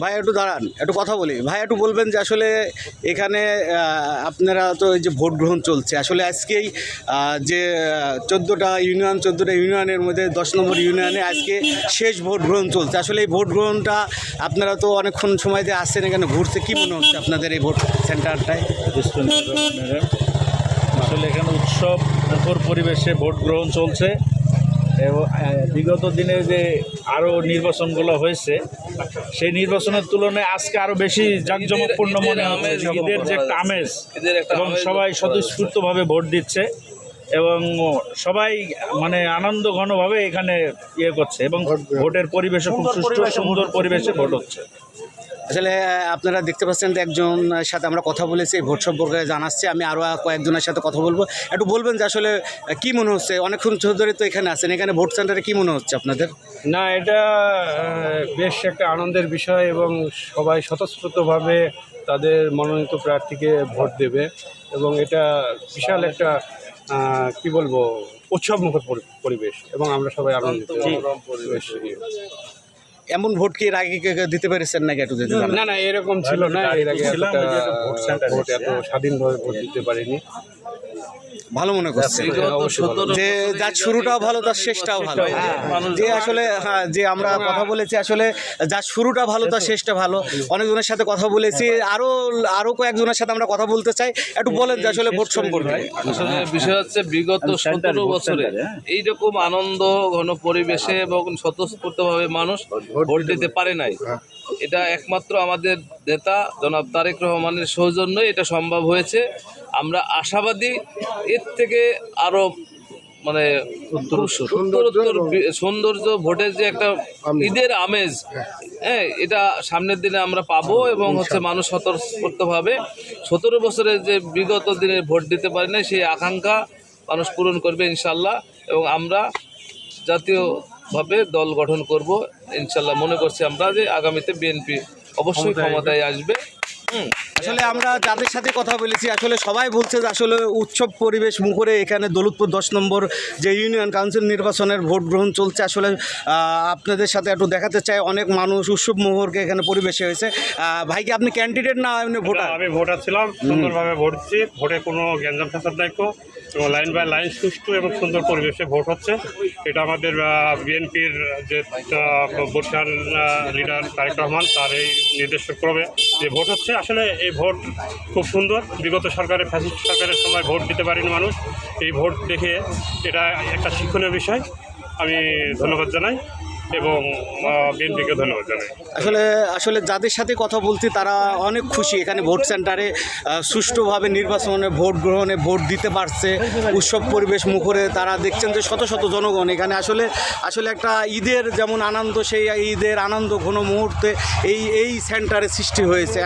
ভাই একটু দাঁড়ান, একটু কথা বলি। ভাই একটু বলবেন যে আসলে এখানে আপনারা তো এই যে ভোট গ্রহণ চলছে, আসলে আজকেই যে 14টা ইউনিয়নের মধ্যে 10 নম্বর ইউনিয়নে আজকে শেষ ভোট গ্রহণ চলছে। আসলে এই ভোট গ্রহণটা আপনারা তো অনেকক্ষণ সময় দিয়ে আসছেন এখানে ঘুরতে, কী মনে হচ্ছে আপনাদের এই ভোট সেন্টারটায়? আসলে এখানে উৎসব মুখর পরিবেশে ভোট গ্রহণ চলছে এবং বিগত দিনে যে আরও নির্বাচনগুলো হয়েছে সেই নির্বাচনের তুলনায় আজকে আরও বেশি জাঁকজমকপূর্ণ মনে হচ্ছে। ঈদের যে একটা আমেজ এবং সবাই স্বতঃস্ফূর্তভাবে ভোট দিচ্ছে এবং সবাই মানে আনন্দ ঘনভাবে এখানে করছে এবং ভোটের পরিবেশও খুব সুষ্ঠু সুন্দর পরিবেশে ভোট হচ্ছে। আসলে আপনারা দেখতে পাচ্ছেন যে একজন সাথে আমরা কথা বলেছি ভোট সম্পর্কে জানাচ্ছি, আমি আরও কয়েকজনের সাথে কথা বলবো। একটু বলবেন যে আসলে কী মনে হচ্ছে, অনেকক্ষণ ধরে তো এখানে আছেন, এখানে ভোট সেন্টারে কী মনে হচ্ছে আপনাদের? না, এটা বেশ একটা আনন্দের বিষয় এবং সবাই স্বতঃস্ফূর্তভাবে তাদের মনোনীত প্রার্থীকে ভোট দেবে এবং এটা বিশাল একটা কি বলবো উৎসবমুখর পরিবেশ এবং আমরা সবাই আনন্দিত। এমন ভোট কি এর আগে দিতে পেরেছেন নাকি একটু দিতে? না না, এরকম ছিল না, এর আগে ভোট এত স্বাধীনভাবে ভোট দিতে পারিনি। ভালো মনে করছে যে যার শুরুটাও ভালো তার শেষটাও ভালো, যে আসলে যে আমরা কথা বলেছি আসলে যার শুরুটা ভালো তার শেষটা ভালো। অনেকজনের সাথে কথা বলেছি, আরো কয়েকজনের সাথে আমরা কথা বলতে চাই। একটু বলেন যে আসলে ভোট সম্পর্কে। আসলে বিষয় হচ্ছে বিগত 17 বছরে এইরকম আনন্দ ঘন পরিবেশে এবং স্বতঃস্ফূর্তভাবে মানুষ ভোট দিতে পারে নাই। এটা একমাত্র আমাদের নেতা জনাব তারেক রহমানের সৌজন্যই এটা সম্ভব হয়েছে। আমরা আশাবাদী এর থেকে আরো মানে সৌন্দর্য ভোটের যে একটা ঈদের আমেজ, হ্যাঁ, এটা সামনের দিনে আমরা পাবো এবং হচ্ছে মানুষ স্বতঃস্ফূর্তভাবে 17 বছরের যে বিগত দিনে ভোট দিতে পারে না সেই আকাঙ্ক্ষা মানুষ পূরণ করবে ইনশাল্লাহ। এবং আমরা জাতীয়ভাবে দল গঠন করব ইনশাল্লাহ। মনে করছি আমরা যে আগামীতে বিএনপি অবশ্যই ক্ষমতায় আসবে। আসলে আমরা যাদের সাথে কথা বলেছি আসলে সবাই বলছে যে আসলে উৎসব পরিবেশ মুখরে এখানে দৌলতপুর 10 নম্বর যে ইউনিয়ন কাউন্সিল নির্বাচনের ভোট গ্রহণ চলছে। আসলে আপনাদের সাথে একটু দেখাতে চাই, অনেক মানুষ উৎসব মুখরকে এখানে পরিবেশে হয়েছে। ভাই কি আপনি ক্যান্ডিডেট না এমনি ভোটার? আমি ভোটার ছিলাম, সুন্দরভাবে ভোট দিচ্ছি। ভোটে কোনো গ্যাঞ্জাম ফ্যাসাদ নাই এবং লাইন বাই লাইন সুষ্ঠু এবং সুন্দর পরিবেশে ভোট হচ্ছে। এটা আমাদের বিএনপির যে বর্তমান লিডার তারেক রহমান তার এই নির্দেশক্রমে যে ভোট হচ্ছে। আসলে এই ভোট খুব সুন্দর। বিগত সরকারের ফ্যাসিস্ট সরকারের সময় ভোট দিতে পারেনি মানুষ, এই ভোট দেখে এটা একটা শিক্ষণীয় বিষয়। আমি ধন্যবাদ জানাই এবং বিএনপিকে ধন্যবাদ জানাই। আসলে যাদের সাথে কথা বলছি তারা অনেক খুশি এখানে ভোট সেন্টারে সুষ্ঠুভাবে নির্বাচনে ভোট গ্রহণে ভোট দিতে পারছে। উৎসব পরিবেশ মুখরে তারা দেখছেন যে শত শত জনগণ এখানে আসলে একটা ঈদের যেমন আনন্দ, সেই ঈদের আনন্দ ঘন মুহূর্তে এই সেন্টারে সৃষ্টি হয়েছে।